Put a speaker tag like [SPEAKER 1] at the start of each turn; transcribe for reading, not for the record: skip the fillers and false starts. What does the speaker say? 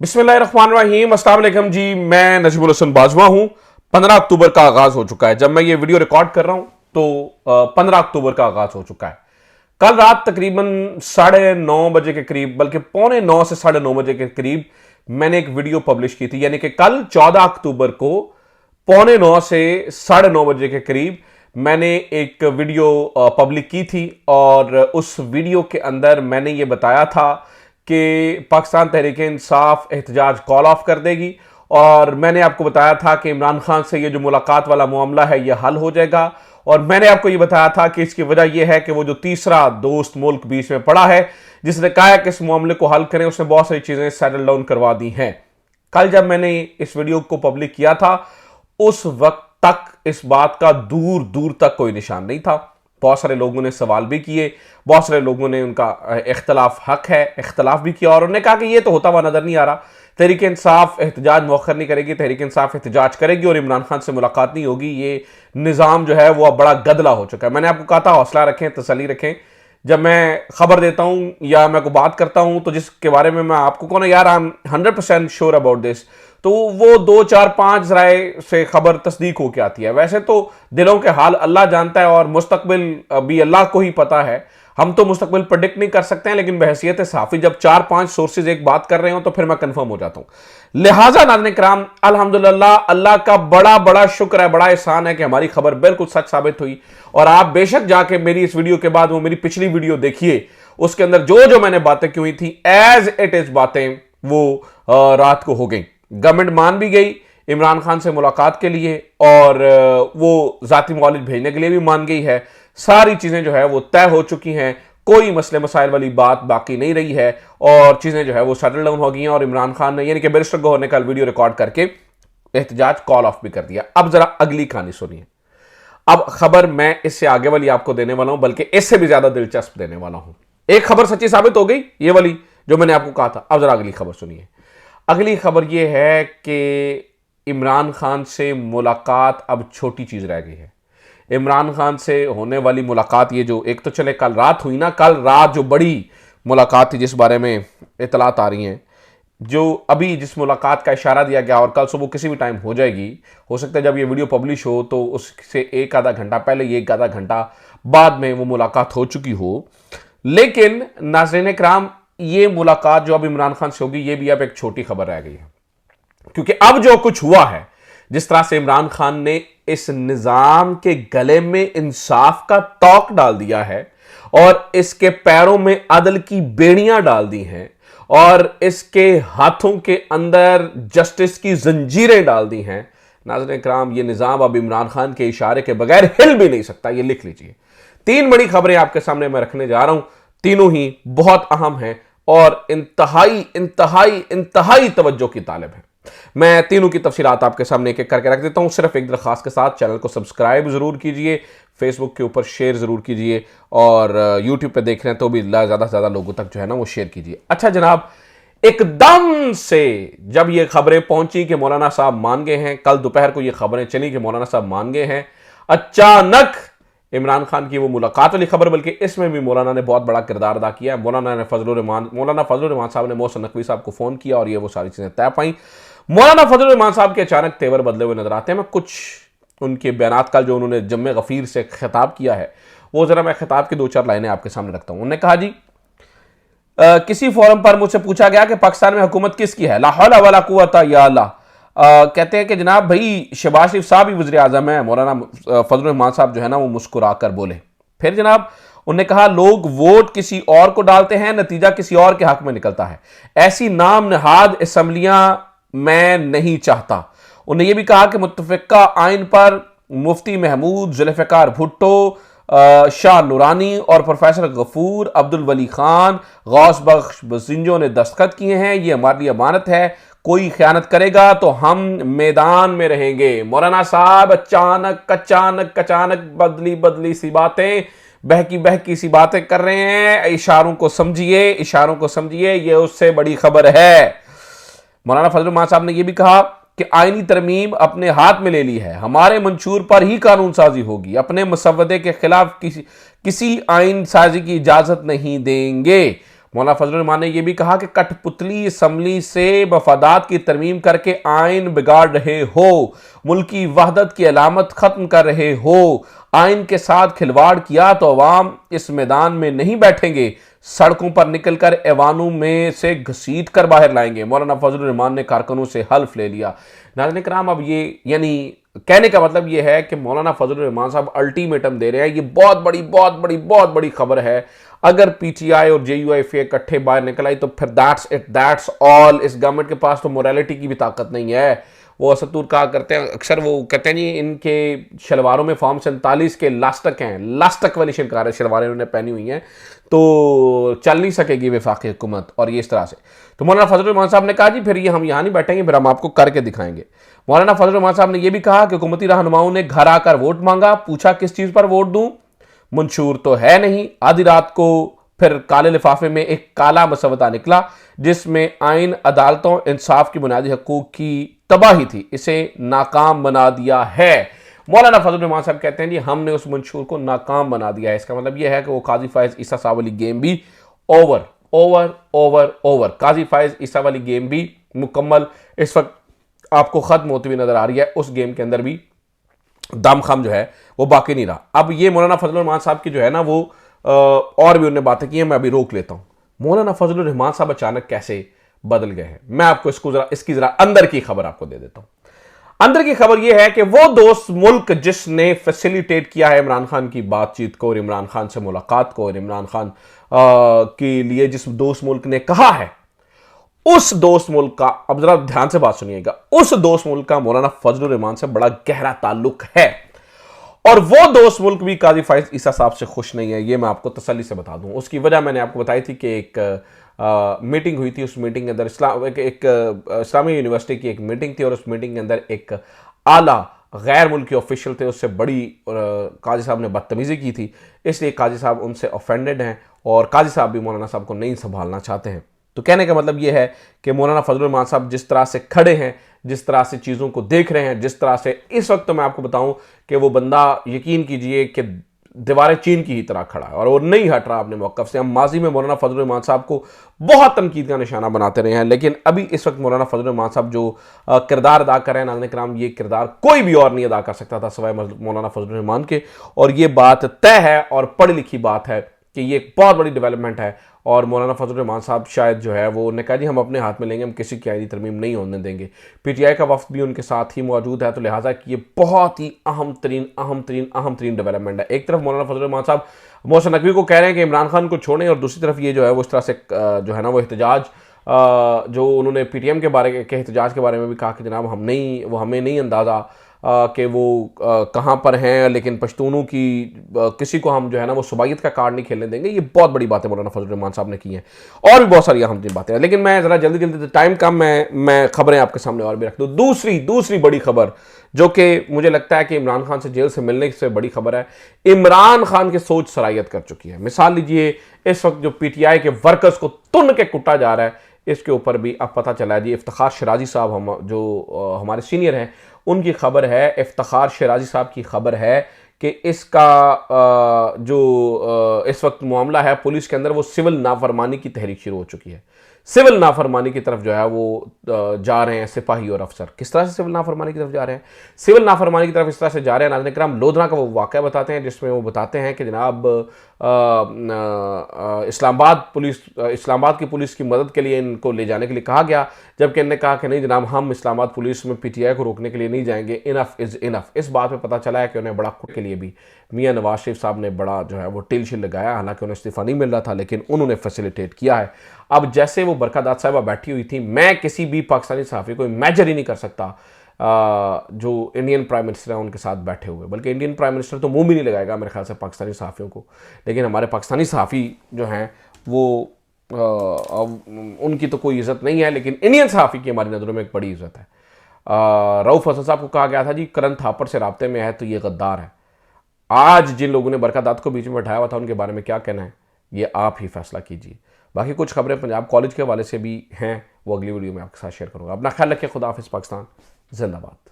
[SPEAKER 1] बिस्मिल्लाहिर्रहमानिर्रहीम, अस्सलाम वालेकुम जी। मैं नजीमुल हसन बाजवा हूं। 15 अक्टूबर का आगाज हो चुका है। जब मैं ये वीडियो रिकॉर्ड कर रहा हूं तो 15 अक्टूबर का आगाज हो चुका है। कल रात तकरीबन 9:30 बजे के करीब, बल्कि 8:45 से 9:30 बजे के करीब मैंने एक वीडियो पब्लिश की थी। यानी कि कल 14 अक्टूबर को 8:45 से 9:30 बजे के करीब मैंने एक वीडियो पब्लिक की थी और उस वीडियो के अंदर मैंने ये बताया था कि पाकिस्तान तहरीक इंसाफ एहतजाज कॉल ऑफ कर देगी और मैंने आपको बताया था कि इमरान खान से ये जो मुलाकात वाला मामला है ये हल हो जाएगा। और मैंने आपको ये बताया था कि इसकी वजह यह है कि वो जो तीसरा दोस्त मुल्क बीच में पड़ा है जिसने कहा है कि इस मामले को हल करें, उसने बहुत सारी चीजें सेटल डाउन करवा दी हैं। कल जब मैंने इस वीडियो को पब्लिक किया था उस वक्त तक इस बात का दूर दूर तक कोई निशान नहीं था। बहुत सारे लोगों ने सवाल भी किए, बहुत सारे लोगों ने उनका इख्तलाफ हक है इख्तलाफ भी किया और उन्होंने कहा कि ये तो होता हुआ नजर नहीं आ रहा। तहरीक इंसाफ एहतजाज मौखर नहीं करेगी, तहरीक इंसाफ एहतजाज करेगी और इमरान खान से मुलाकात नहीं होगी। ये निज़ाम जो है वो अब बड़ा गदला हो चुका है। मैंने आपको कहा था हौसला रखें, तसल्ली रखें। जब मैं खबर देता हूं या मैं को बात करता हूं तो जिसके बारे में मैं आपको कहूँ यार I am 100% sure about this, तो वो 2 4 5 राय से खबर तस्दीक होकर आती है। वैसे तो दिलों के हाल अल्लाह जानता है और मुस्तकबिल भी अल्लाह को ही पता है। हम तो मुस्तकबिल प्रेडिक्ट नहीं कर सकते हैं, लेकिन बहैसियत साफी जब 4-5 सोर्सेज एक बात कर रहे हो तो फिर मैं कंफर्म हो जाता हूं। लिहाजा नाज़रीन किराम, अल्हम्दुलिल्लाह अल्लाह का बड़ा बड़ा शुक्र है, बड़ा एहसान है कि हमारी खबर बिल्कुल सच साबित हुई। और आप बेशक जाके मेरी इस वीडियो के बाद वो मेरी पिछली वीडियो देखिए, उसके अंदर जो जो मैंने बातें की हुई थी एज इट इज बातें वो रात को हो गई। गवर्नमेंट मान भी गई इमरान खान से मुलाकात के लिए और वो जाती मौलिद भेजने के लिए भी मान गई है। सारी चीजें जो है वो तय हो चुकी हैं, कोई मसले मसाइल वाली बात बाकी नहीं रही है और चीजें जो है वो सेटल डाउन हो गई हैं। और इमरान खान ने यानी कि बैरिस्टर गौहर ने कल वीडियो रिकॉर्ड करके एहतजाज कॉल ऑफ भी कर दिया। अब जरा अगली कहानी सुनिए। अब खबर मैं इससे आगे वाली आपको देने वाला हूं, बल्कि इससे भी ज्यादा दिलचस्प देने वाला हूं। एक खबर सच्ची साबित हो गई, ये वाली जो मैंने आपको कहा था। अब जरा अगली खबर सुनिए। अगली खबर यह है कि इमरान खान से मुलाकात अब छोटी चीज रह गई है। इमरान खान से होने वाली मुलाकात, ये जो एक तो चले कल रात हुई ना, कल रात जो बड़ी मुलाकात थी जिस बारे में इतलात आ रही हैं, जो अभी जिस मुलाकात का इशारा दिया गया और कल सुबह किसी भी टाइम हो जाएगी, हो सकता है जब ये वीडियो पब्लिश हो तो उससे एक आधा घंटा पहले, एक आधा घंटा बाद में वो मुलाकात हो चुकी हो। लेकिन नाज़रीन किराम, ये मुलाकात जो अब इमरान खान से होगी ये भी अब एक छोटी खबर रह गई है, क्योंकि अब जो कुछ हुआ है, जिस तरह से इमरान खान ने इस निजाम के गले में इंसाफ का तौक डाल दिया है और इसके पैरों में अदल की बेड़ियां डाल दी हैं और इसके हाथों के अंदर जस्टिस की जंजीरें डाल दी हैं, नाज़रीन किराम ये निजाम अब इमरान खान के इशारे के बगैर हिल भी नहीं सकता। ये लिख लीजिए। 3 बड़ी खबरें आपके सामने मैं रखने जा रहा हूं, तीनों ही बहुत अहम हैं और इंतहाई इंतहाई इंतहाई तवज्जो की तालिब है। मैं तीनों की तफसीलात आपके सामने एक एक करके रख देता हूं, सिर्फ एक दरखास्त के साथ। चैनल को सब्सक्राइब जरूर कीजिए, फेसबुक के ऊपर शेयर जरूर कीजिए और यूट्यूब पे देख रहे हैं तो भी ज़्यादा से ज़्यादा लोगों तक जो है ना वो शेयर कीजिए। अच्छा जनाब, एकदम से जब ये खबरें पहुंची कि मौलाना साहब मान गए हैं, कल दोपहर को ये खबरें चली कि मौलाना साहब मान गए हैं, अचानक इमरान खान की वो मुलाकात वाली खबर, बल्कि इसमें भी मौलाना ने बहुत बड़ा किरदार अदा किया है। मौलाना फजलुर रहमान साहब ने मोहसिन नकवी साहब को फ़ोन किया और ये वो सारी चीज़ें तय पाई। मौलाना फजलुर रहमान साहब के अचानक तेवर बदले हुए नजर आते हैं। मैं कुछ उनके बयानात कल जो उन्होंने जम्मे गफीर से खिताब किया है वो ज़रा मैं खिताब की 2-4 लाइनें आपके सामने रखता हूँ। उन्होंने कहा जी, किसी फोरम पर मुझसे पूछा गया कि पाकिस्तान में हुकूमत किसकी है, ला हौला वला कुव्वता या अल्लाह। कहते हैं कि जनाब भाई शहबाज शरीफ साहब ही वज़ीर आज़म है। मौलाना फजलुर रहमान साहब जो है ना वो मुस्कुरा कर बोले। फिर जनाब उन्होंने कहा लोग वोट किसी और को डालते हैं, नतीजा किसी और के हक में निकलता है। ऐसी नाम नहाद असम्बलियां मैं नहीं चाहता। उन्होंने ये भी कहा कि मुत्तफ़िका आइन पर मुफ्ती महमूद, जुल्फ़िकार भुट्टो, शाह नूरानी और प्रोफेसर गफूर अब्दुल वली खान, गौस बख्श बसिंजो ने दस्तखत किए हैं। ये हमारे लिए अमानत है, कोई ख़यानत करेगा तो हम मैदान में रहेंगे। मौलाना साहब अचानक बदली सी बातें, बहकी सी बातें कर रहे हैं। इशारों को समझिए, ये उससे बड़ी खबर है। मौलाना फजलुर रहमान साहब ने यह भी कहा कि आईनी तरमीम अपने हाथ में ले ली है, हमारे मंशूर पर ही कानून साजी होगी, अपने मसवदे के खिलाफ किसी आइन साजी की इजाजत नहीं देंगे। मौलाना फजल रहमान ने यह भी कहा कि कठपुतली असम्बली से मफादात की तरमीम करके आइन बिगाड़ रहे हो, मुल्की वहदत की अलामत खत्म कर रहे हो, आइन के साथ खिलवाड़ किया तो अवाम इस मैदान में नहीं बैठेंगे, सड़कों पर निकलकर ऐवानों में से घसीट कर बाहर लाएंगे। मौलाना फजल रहमान ने कारकुनों से हल्फ ले लिया। नाज़रीन किराम, अब ये यानी कहने का मतलब ये है कि मौलाना फजल रहमान साहब अल्टीमेटम दे रहे हैं। ये बहुत बड़ी खबर है। अगर पीटीआई और जेयूआईफे इकट्ठे बाहर निकल आई तो फिर दैट्स इट, दैट्स ऑल। इस गवर्नमेंट के पास तो मोरालिटी की भी ताकत नहीं है। वो असतूर कहा करते हैं, अक्सर वो कहते हैं जी इनके शलवारों में फॉर्म 47 के लास्टक हैं, लास्टक वाली शलवारें उन्होंने पहनी हुई हैं, तो चल नहीं सकेगी वफाकी हुकूमत। और ये इस तरह से तो मौलाना फजल रहमान साहब ने कहा जी फिर ये हम यहाँ नहीं बैठेंगे, फिर हम आपको करके दिखाएंगे। मौलाना फजल रहमान साहब ने यह भी कहा कि हुकूमती रहनुमाओं ने घर आकर वोट मांगा, पूछा किस चीज पर वोट दूं, मंशूर तो है नहीं। आधी रात को फिर काले लिफाफे में एक काला मसवदा निकला जिसमें आइन, अदालतों, इंसाफ की बुनियादी हकूक की तबाही थी, इसे नाकाम बना दिया है। मौलाना फजल रहमान साहब कहते हैं जी हमने उस मंशूर को नाकाम बना दिया है। इसका मतलब यह है कि वो काजी फायज ईसा साहब वाली गेम भी ओवर। काजी फायज ईसा वाली गेम भी मुकम्मल इस वक्त आपको खत्म होती हुई नजर आ रही है। उस गेम के अंदर भी दमखम जो है वो बाकी नहीं रहा। अब ये मौलाना फजल रहमान साहब की जो है ना वो और भी उन्होंने बातें की हैं, मैं अभी रोक लेता हूं। मौलाना फजल रहमान साहब अचानक कैसे बदल गए हैं, मैं आपको इसकी जरा अंदर की खबर आपको दे देता हूं। अंदर की खबर यह है कि वो दोस्त मुल्क जिसने फैसिलिटेट किया है इमरान खान की बातचीत को और इमरान खान से मुलाकात को और इमरान खान के लिए जिस दोस्त मुल्क ने कहा है, उस दोस्त मुल्क का, अब जरा ध्यान से बात सुनिएगा, उस दोस्त मुल्क का मौलाना फजल रहमान से बड़ा गहरा ताल्लुक है। और वो दोस्त मुल्क भी काजी फायज ईसा साहब से खुश नहीं है, ये मैं आपको तसल्ली से बता दूं। उसकी वजह मैंने आपको बताई थी कि एक मीटिंग हुई थी। उस मीटिंग के अंदर इस्लामी यूनिवर्सिटी की एक मीटिंग थी और उस मीटिंग के अंदर एक आला गैर मुल्की ऑफिशियल थे, उससे बड़ी काजी साहब ने बदतमीजी की थी, इसलिए काजी साहब उनसे ऑफेंडेड हैं और काजी साहब भी मौलाना साहब को नहीं संभालना चाहते हैं। तो कहने का मतलब यह है कि मौलाना फजल रहमान साहब जिस तरह से खड़े हैं, जिस तरह से चीज़ों को देख रहे हैं, जिस तरह से इस वक्त तो मैं आपको बताऊं कि वो बंदा यकीन कीजिए कि दीवारें चीन की ही तरह खड़ा है और वो नहीं हट रहा अपने मौक़िफ़ से। हम माजी में मौलाना फजल रहमान साहब को बहुत तनकीद का निशाना बनाते रहे हैं, लेकिन अभी इस वक्त मौलाना फजल रहमान साहब जो किरदार अदा कर रहे हैं, नाज़रीन किराम, ये किरदार कोई भी और नहीं अदा कर सकता था सिवाय मौलाना फजल रहमान के। और ये बात तय है और पढ़ी लिखी बात है कि ये एक बहुत बड़ी डेवलपमेंट है। और मौलाना फजल रहमान साहब शायद जो है वो ने कहा जी हम अपने हाथ में लेंगे, हम किसी की आईनी तरमीम नहीं होने देंगे। पीटीआई का वफ्द भी उनके साथ ही मौजूद है, तो लिहाजा कि ये बहुत ही अहम तरीन डेवलपमेंट है। एक तरफ मौलाना फजल रहमान साहब मोहसिन नकवी को कह रहे हैं कि इमरान खान को छोड़ें, और दूसरी तरफ ये जो है वो इस तरह से जो है ना वो एहतजाज जो उन्होंने पीटीएम के बारे के एहतजाज के बारे में भी कहा कि जनाब हमें नहीं अंदाज़ा कि वो कहाँ पर हैं, लेकिन पश्तूनों की किसी को हम जो है ना वो सुबाइयत का कार्ड नहीं खेलने देंगे। ये बहुत बड़ी बातें मौलाना फजल रहमान साहब ने की हैं और भी बहुत सारी अहम बातें हैं, लेकिन मैं ज़रा जल्दी टाइम कम, मैं खबरें आपके सामने और भी रख दूँ। दूसरी बड़ी खबर जो कि मुझे लगता है कि इमरान खान से जेल से मिलने से बड़ी खबर है, इमरान खान की सोच सरायत कर चुकी है। मिसाल लीजिए इस वक्त जो पीटीआई के वर्कर्स को तुन के कुटा जा रहा है, इसके ऊपर भी अब पता चला है जी। इफ्तिखार शिराजी साहब हम जो हमारे सीनियर हैं उनकी खबर है, इफ्तिखार शिराजी साहब की खबर है कि इसका जो इस वक्त मामला है पुलिस के अंदर, वो सिविल नाफरमानी की तहरीक शुरू हो चुकी है। सिविल नाफरमानी की तरफ जो है वो जा रहे हैं सिपाही और अफसर। किस तरह से सिविल नाफरमानी की तरफ जा रहे हैं? सिविल नाफरमानी की तरफ इस तरह से जा रहे हैं, नाज़रीन किराम, लोधरा का वो वाक़या बताते हैं जिसमें वो बताते हैं कि जनाब इस्लामाबाद की पुलिस की मदद के लिए इनको ले जाने के लिए कहा गया, जबकि इन्होंने कहा कि नहीं जनाब हम इस्लामाबाद पुलिस में पीटीआई को रोकने के लिए नहीं जाएंगे, इनफ इज़ इनफ। इस बात पर पता चला है कि उन्हें बड़ा खुद के लिए भी मियाँ नवाज शरीफ साहब ने बड़ा जो है वो टिल शिल लगाया, हालांकि उन्हें इस्तीफ़ा नहीं मिल रहा था, लेकिन उन्होंने फैसिलिटेट किया है। अब जैसे वो बरकादात साहिबा बैठी हुई थी, मैं किसी भी पाकिस्तानी सहाफ़ी को इमेजिन ही नहीं कर सकता जो इंडियन प्राइम मिनिस्टर हैं उनके साथ बैठे हुए, बल्कि इंडियन प्राइम मिनिस्टर तो मुंह भी नहीं लगाएगा मेरे ख्याल से पाकिस्तानी सहाफ़ियों को, लेकिन हमारे पाकिस्तानी सहाफ़ी जो हैं वो उनकी तो कोई इज़्ज़त नहीं है, लेकिन इंडियन सहाफ़ी की हमारी नज़रों में एक बड़ी इज़्ज़त है। रऊफ़ हसन साहब को कहा गया था जी करण थापर से राब्ते में है तो ये गद्दार है। आज जिन लोगों ने बरकादात को बीच में बैठाया हुआ था उनके बारे में क्या कहना है, ये आप ही फैसला कीजिए। बाकी कुछ खबरें पंजाब कॉलेज के हवाले से भी हैं, वो अगली वीडियो में आपके साथ शेयर करूँगा। अपना ख्याल रखिए, खुदा हाफ़िज़, पाकिस्तान जिंदाबाद।